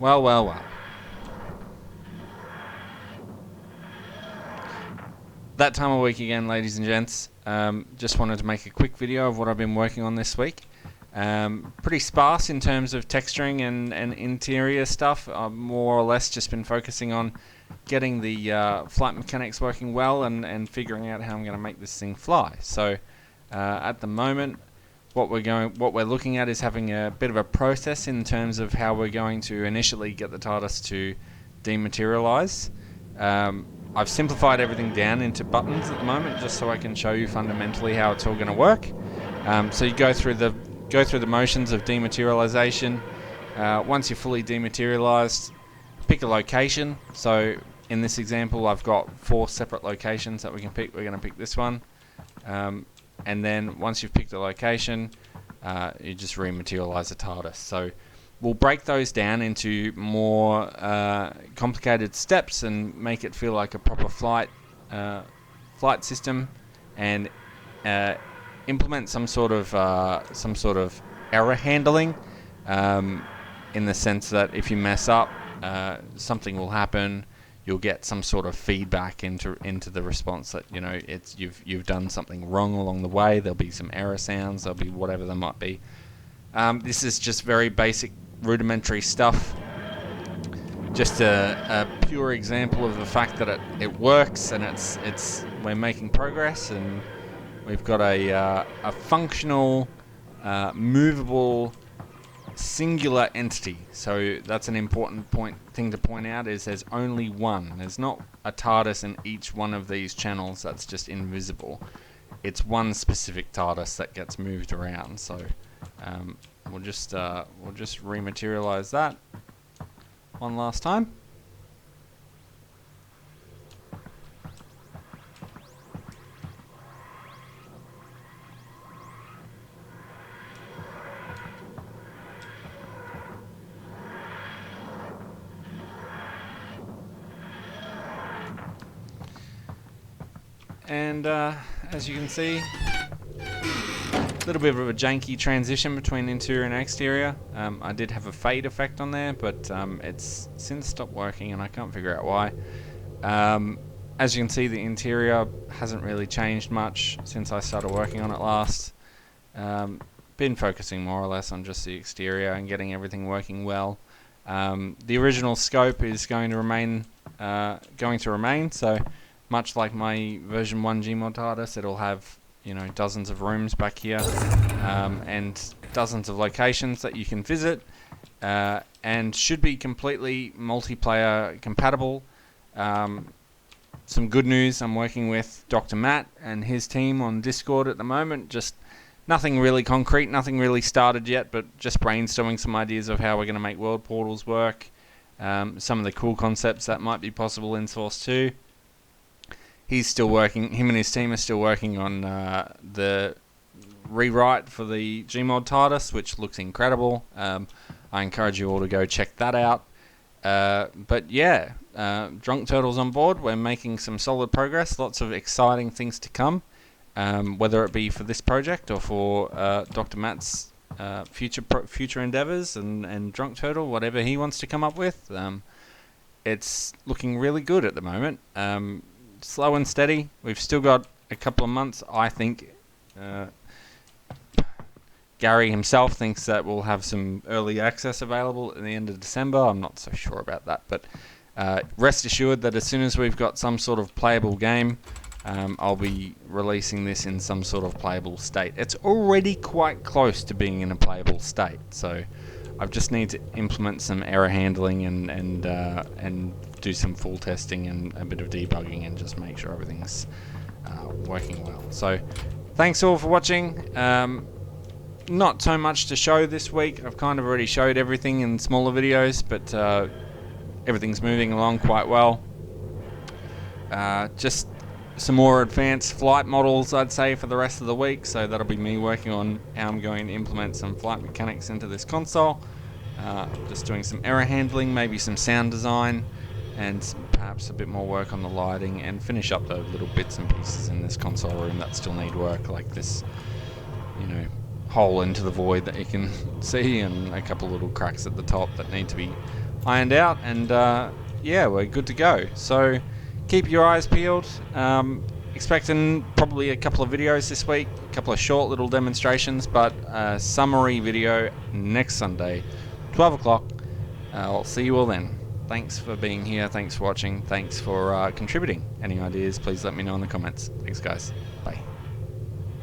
Well, well, well. That time of week again, ladies and gents. Just wanted to make a quick video of what I've been working on this week. Pretty sparse in terms of texturing and interior stuff. I've more or less just been focusing on getting the flight mechanics working well and figuring out how I'm going to make this thing fly. So at the moment, what we're looking at is having a bit of a process in terms of how we're going to initially get the TARDIS to dematerialize. I've simplified everything down into buttons at the moment, just so I can show you fundamentally how it's all going to work. So you go through the motions of dematerialization. Once you're fully dematerialized, pick a location. So in this example, I've got 4 separate locations that we can pick. We're going to pick this one. And then once you've picked a location, you just rematerialize the TARDIS. So we'll break those down into more complicated steps and make it feel like a proper flight system, and implement some sort of error handling, in the sense that if you mess up, something will happen. You'll get some sort of feedback into the response that, you know, it's you've done something wrong along the way. There'll be some error sounds. There'll be whatever there might be. This is just very basic, rudimentary stuff. Just a pure example of the fact that it works, and we're making progress, and we've got a functional, movable, singular entity. So that's an important thing to point out, is there's only one. There's not a TARDIS in each one of these channels that's just invisible. It's one specific TARDIS that gets moved around. So we'll just rematerialize that one last time. And as you can see, a little bit of a janky transition between interior and exterior. I did have a fade effect on there, but it's since stopped working and I can't figure out why. As you can see, the interior hasn't really changed much since I started working on it last. Been focusing more or less on just the exterior and getting everything working well. The original scope is going to remain, so much like my version 1 GMod TARDIS, it'll have, you know, dozens of rooms back here, and dozens of locations that you can visit, and should be completely multiplayer compatible. Some good news, I'm working with Dr. Matt and his team on Discord at the moment. Just nothing really concrete, nothing really started yet, but just brainstorming some ideas of how we're going to make world portals work, some of the cool concepts that might be possible in Source 2. He's still working, him and his team are still working on the rewrite for the GMod TARDIS, which looks incredible. I encourage you all to go check that out. But yeah, Drunk Turtle's on board. We're making some solid progress, lots of exciting things to come, whether it be for this project or for Dr. Matt's future endeavors and Drunk Turtle, whatever he wants to come up with. It's looking really good at the moment. Slow and steady. We've still got a couple of months, I think. Gary himself thinks that we'll have some early access available at the end of December. I'm not so sure about that, but rest assured that as soon as we've got some sort of playable game, I'll be releasing this in some sort of playable state. It's already quite close to being in a playable state, so I just need to implement some error handling and do some full testing and a bit of debugging and just make sure everything's working well. So thanks all for watching. Not so much to show this week. I've kind of already showed everything in smaller videos, but everything's moving along quite well. Just some more advanced flight models, I'd say, for the rest of the week. So that'll be me working on how I'm going to implement some flight mechanics into this console. Just doing some error handling, maybe some sound design, and perhaps a bit more work on the lighting, and finish up the little bits and pieces in this console room that still need work, like this, you know, hole into the void that you can see, and a couple of little cracks at the top that need to be ironed out, and yeah, we're good to go. So keep your eyes peeled. Expecting probably a couple of videos this week, a couple of short little demonstrations, but a summary video next Sunday, 12 o'clock. I'll see you all then. Thanks for being here, thanks for watching, thanks for contributing. Any ideas, please let me know in the comments. Thanks guys, bye.